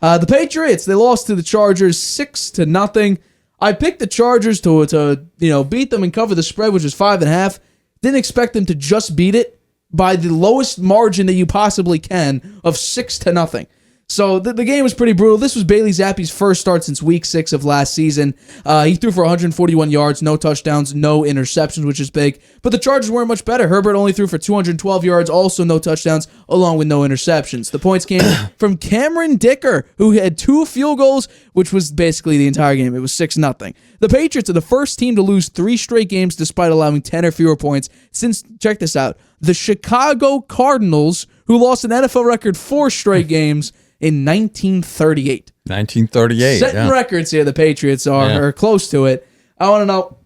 The Patriots, they lost to the Chargers 6-0. I picked the Chargers to beat them and cover the spread, which was 5.5. Didn't expect them to just beat it by the lowest margin that you possibly can of 6-0. So the game was pretty brutal. This was Bailey Zappe's first start since week 6 of last season. He threw for 141 yards, no touchdowns, no interceptions, which is big. But the Chargers weren't much better. Herbert only threw for 212 yards, also no touchdowns, along with no interceptions. The points came from Cameron Dicker, who had 2 field goals, which was basically the entire game. It was 6-0. The Patriots are the first team to lose 3 straight games despite allowing 10 or fewer points since, check this out, the Chicago Cardinals, who lost an NFL record 4 straight games in 1938. 1938, setting records here. The Patriots are close to it. I want to know.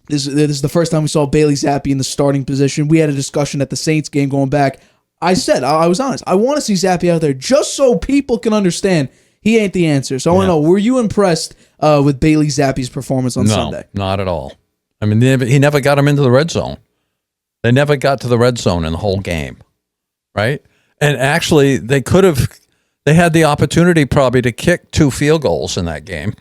This is the first time we saw Bailey Zappe in the starting position. We had a discussion at the Saints game going back. I said, I was honest, I want to see Zappe out there just so people can understand he ain't the answer. So I want to know, were you impressed with Bailey Zappe's performance on Sunday? No, not at all. I mean, he never got him into the red zone. They never got to the red zone in the whole game, right? And actually, they had the opportunity probably to kick 2 field goals in that game.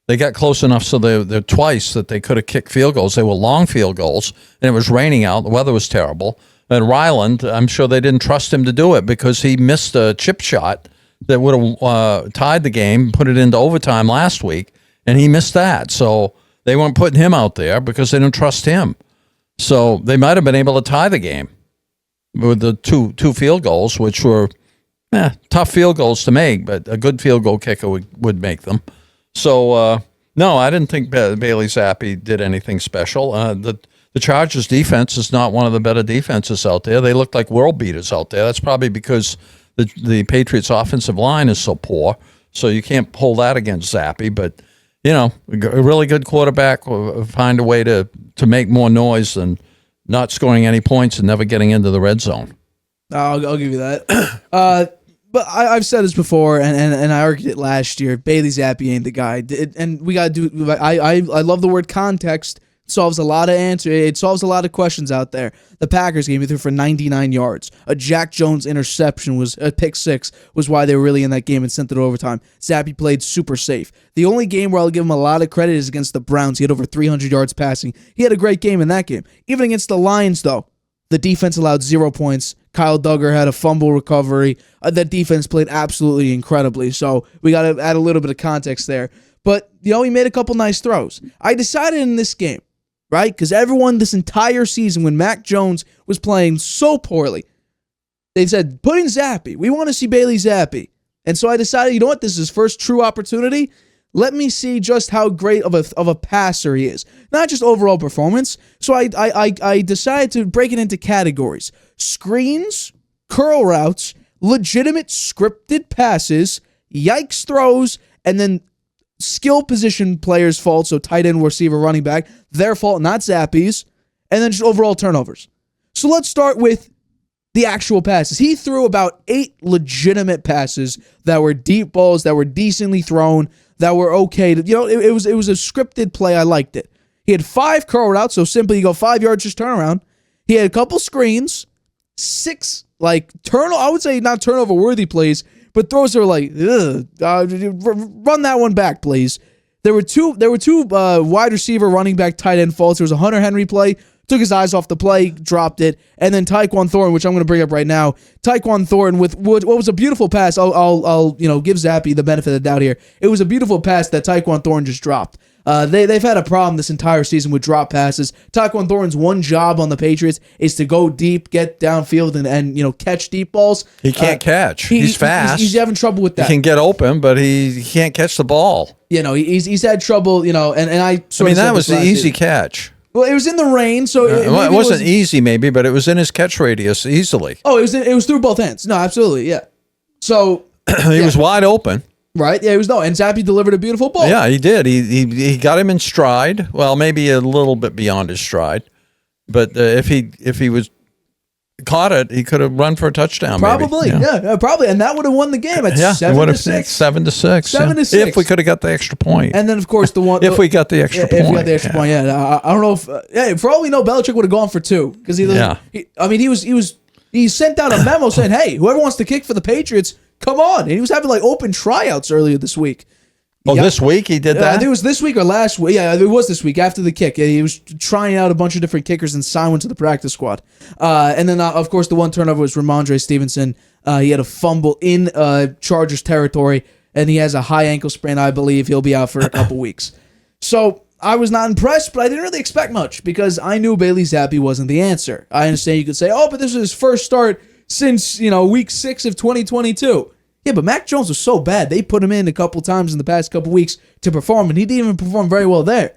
They got close enough so they're twice that they could have kicked field goals. They were long field goals, and it was raining out. The weather was terrible. And Ryland, I'm sure they didn't trust him to do it because he missed a chip shot that would have tied the game, put it into overtime last week, and he missed that. So they weren't putting him out there because they didn't trust him. So they might have been able to tie the game with the two field goals, which were tough field goals to make, but a good field goal kicker would make them. So, no, I didn't think Bailey Zappe did anything special. The Chargers defense is not one of the better defenses out there. They look like world beaters out there. That's probably because the Patriots offensive line is so poor, so you can't pull that against Zappe. But, a really good quarterback will find a way to make more noise than not scoring any points and never getting into the red zone. I'll give you that. But I've said this before, and I argued it last year. Bailey Zappe ain't the guy, and we got to do. I love the word context. It solves a lot of answers. It solves a lot of questions out there. The Packers game, he threw for 99 yards. A Jack Jones interception was a pick 6 was why they were really in that game and sent it to overtime. Zappe played super safe. The only game where I'll give him a lot of credit is against the Browns. He had over 300 yards passing. He had a great game in that game. Even against the Lions, though, the defense allowed 0 points. Kyle Duggar had a fumble recovery. That defense played absolutely incredibly. So we got to add a little bit of context there. But, he made a couple nice throws. I decided in this game, right, because everyone this entire season when Mac Jones was playing so poorly, they said, put in Zappe. We want to see Bailey Zappe. And so I decided, you know what, this is his first true opportunity. Let me see just how great of a passer he is. Not just overall performance. So I decided to break it into categories. Screens, curl routes, legitimate scripted passes, yikes throws, and then skill position players' fault, so tight end, receiver, running back, their fault, not Zappe's, and then just overall turnovers. So let's start with the actual passes. He threw about 8 legitimate passes that were deep balls, that were decently thrown, that were okay. It was a scripted play. I liked it. He had 5 curl routes, so simply you go 5 yards, just turn around. He had a couple screens, 6 I would say not turnover worthy plays, but throws are like, run that one back, please. There were two wide receiver, running back, tight end faults. There was a Hunter Henry play, took his eyes off the play, dropped it, and then Tyquan Thornton, which I'm going to bring up right now. Tyquan Thornton with what was a beautiful pass. I'll give Zappe the benefit of the doubt here. It was a beautiful pass that Tyquan Thornton just dropped. They've had a problem this entire season with drop passes. Tyquan Thornton's one job on the Patriots is to go deep, get downfield, and catch deep balls. He can't catch. He's fast. He's having trouble with that. He can get open, but he can't catch the ball. He's had trouble. And I sort of that was the easy catch. Well, it was in the rain, so it wasn't easy, maybe, but it was in his catch radius easily. Oh, it was through both hands. No, absolutely, yeah. So he was wide open. Right, yeah, and Zappe delivered a beautiful ball. Yeah, he did. He got him in stride. Well, maybe a little bit beyond his stride, but if he was caught it, he could have run for a touchdown. Probably, maybe. Yeah, probably, and that would have won the game at 7-6. 7-6. 7-6. If we could have got the extra point. And then, of course, the one if we got the extra point. If we got the extra point, yeah. I don't know if for all we know, Belichick would have gone for 2 because he sent out a memo saying, "Hey, whoever wants to kick for the Patriots, Come on. And he was having like open tryouts earlier this week. Oh, this week he did that? I think it was this week or last week. Yeah, it was this week after the kick. He was trying out a bunch of different kickers and signed one to the practice squad. And then, of course, the one turnover was Ramondre Stevenson. He had a fumble in Chargers territory, and he has a high ankle sprain, I believe. He'll be out for a couple weeks. So I was not impressed, but I didn't really expect much because I knew Bailey Zappe wasn't the answer. I understand you could say, oh, but this is his first start since, week 6 of 2022. Yeah, but Mac Jones was so bad, they put him in a couple times in the past couple weeks to perform, and he didn't even perform very well there.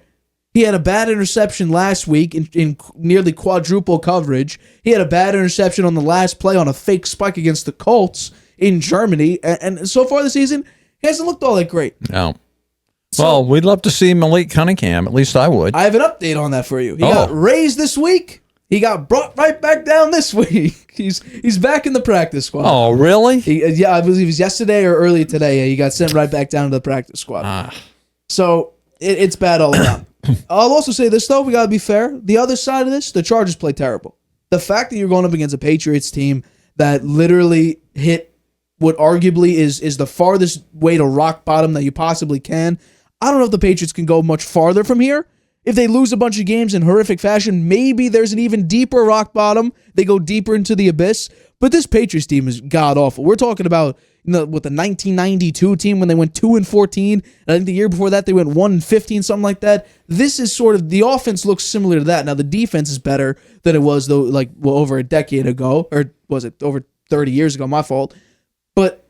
He had a bad interception last week in nearly quadruple coverage. He had a bad interception on the last play on a fake spike against the Colts in Germany, and so far this season, he hasn't looked all that great. No. Well, we'd love to see Malik Cunningham. At least I would. I have an update on that for you. He got raised this week. He got brought right back down this week. He's back in the practice squad. Oh, really? I believe it was yesterday or early today. He got sent right back down to the practice squad. So it's bad all around. I'll also say this, though. We got to be fair. The other side of this, the Chargers play terrible. The fact that you're going up against a Patriots team that literally hit what arguably is the farthest way to rock bottom that you possibly can. I don't know if the Patriots can go much farther from here. If they lose a bunch of games in horrific fashion, maybe there's an even deeper rock bottom. They go deeper into the abyss. But this Patriots team is god-awful. We're talking about with the 1992 team when they went 2-14. And I think the year before that they went 1-15, something like that. This is sort of, the offense looks similar to that. Now, the defense is better than it was, though, over a decade ago. Or was it over 30 years ago? My fault. But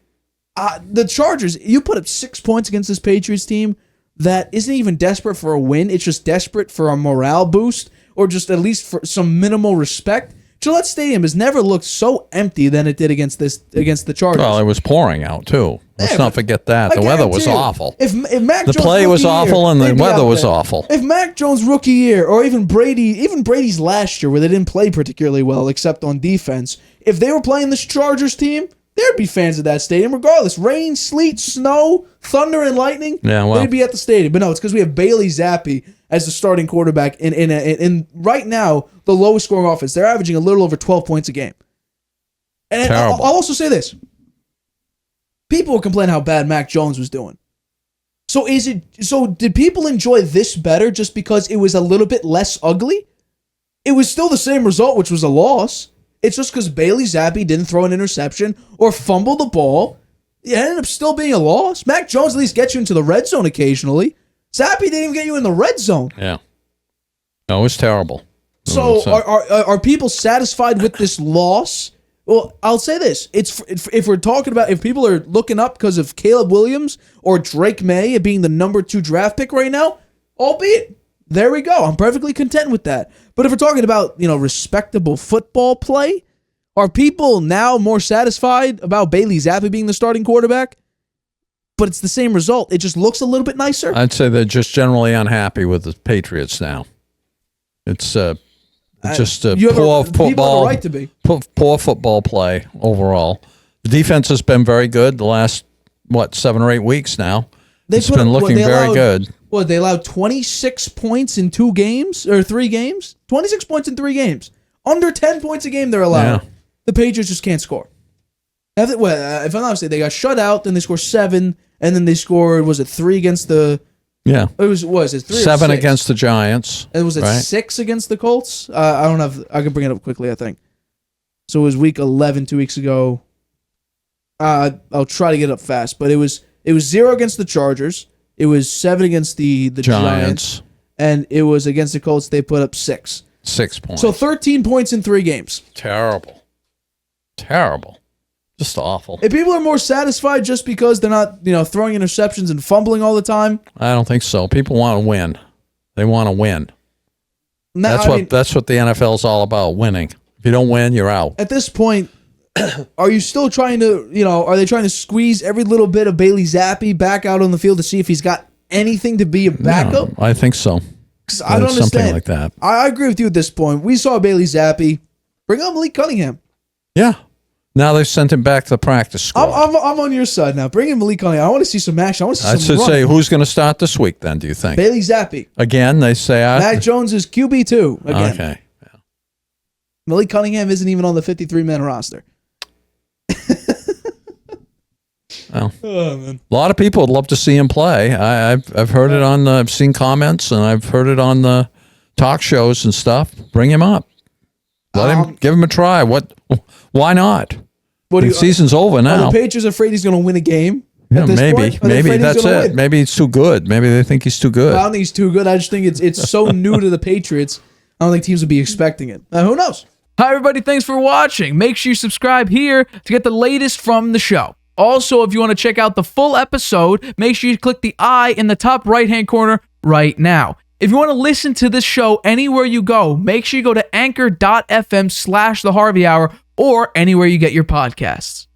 the Chargers, you put up 6 points against this Patriots team that isn't even desperate for a win. It's just desperate for a morale boost or just at least for some minimal respect. Gillette Stadium has never looked so empty than it did against the Chargers. Well, it was pouring out, too. Let's not forget that. The weather was awful. If Mac Jones' play was awful and the weather was awful. If Mac Jones' rookie year or even Brady's last year where they didn't play particularly well except on defense, if they were playing this Chargers team, there'd be fans at that stadium regardless. Rain, sleet, snow, thunder, and lightning. Yeah, well, they'd be at the stadium. But no, it's because we have Bailey Zappe as the starting quarterback in right now the lowest scoring offense. They're averaging a little over 12 points a game. And I'll also say this: people were complaining how bad Mac Jones was doing. So did people enjoy this better just because it was a little bit less ugly? It was still the same result, which was a loss. It's just because Bailey Zappe didn't throw an interception or fumble the ball. It ended up still being a loss. Mac Jones at least gets you into the red zone occasionally. Zappe didn't even get you in the red zone. Yeah. No, it was terrible. So are people satisfied with this loss? Well, I'll say this. If we're talking about if people are looking up because of Caleb Williams or Drake May being the number 2 draft pick right now, albeit, there we go. I'm perfectly content with that. But if we're talking about, respectable football play, are people now more satisfied about Bailey Zappe being the starting quarterback? But it's the same result. It just looks a little bit nicer. I'd say they're just generally unhappy with the Patriots now. It's just poor football. Right to be. Poor football play overall. The defense has been very good the last 7 or 8 weeks now. It's been looking very good. They allowed 26 points in 2 games or 3 games. 26 points in 3 games. Under 10 points a game they're allowed. Yeah. The Patriots just can't score. If I'm not mistaken, they got shut out. Then they scored 7, and then they scored 3 against the. Yeah. It was 3 7 against the Giants. And was it 6 against the Colts? I don't have. I can bring it up quickly. I think. So it was week 11 2 weeks ago. I'll try to get it up fast, but it was 0 against the Chargers. It was 7 against the Giants, and it was against the Colts. They put up 6. 6 points. So 13 points in 3 games. Terrible. Just awful. If people are more satisfied just because they're not, throwing interceptions and fumbling all the time, I don't think so. People want to win. They want to win. That's what the NFL is all about, winning. If you don't win, you're out. At this point, are you still trying to, are they trying to squeeze every little bit of Bailey Zappe back out on the field to see if he's got anything to be a backup? No, I think so. Because I don't understand. Something like that. I agree with you at this point. We saw Bailey Zappe. Bring on Malik Cunningham. Yeah. Now they've sent him back to the practice squad. I'm on your side now. Bring in Malik Cunningham. I want to see some action. I want to see some I should say, who's going to start this week then, do you think? Bailey Zappe. Again, they say... Mac Jones is QB2 again. Okay. Yeah. Malik Cunningham isn't even on the 53-man roster. Well, Oh, man. a lot of people would love to see him play. I've heard it on I've seen comments and I've heard it on the talk shows and stuff. Bring him up. Give him a try. Why not? The season's over now. Are the Patriots afraid he's going to win a game? Yeah, maybe that's it. Win? Maybe he's too good. Maybe they think he's too good. I don't think he's too good. I just think it's so new to the Patriots. I don't think teams would be expecting it. Who knows? Hi, everybody. Thanks for watching. Make sure you subscribe here to get the latest from the show. Also, if you want to check out the full episode, make sure you click the I in the top right-hand corner right now. If you want to listen to this show anywhere you go, make sure you go to anchor.fm/The Harvey Hour or anywhere you get your podcasts.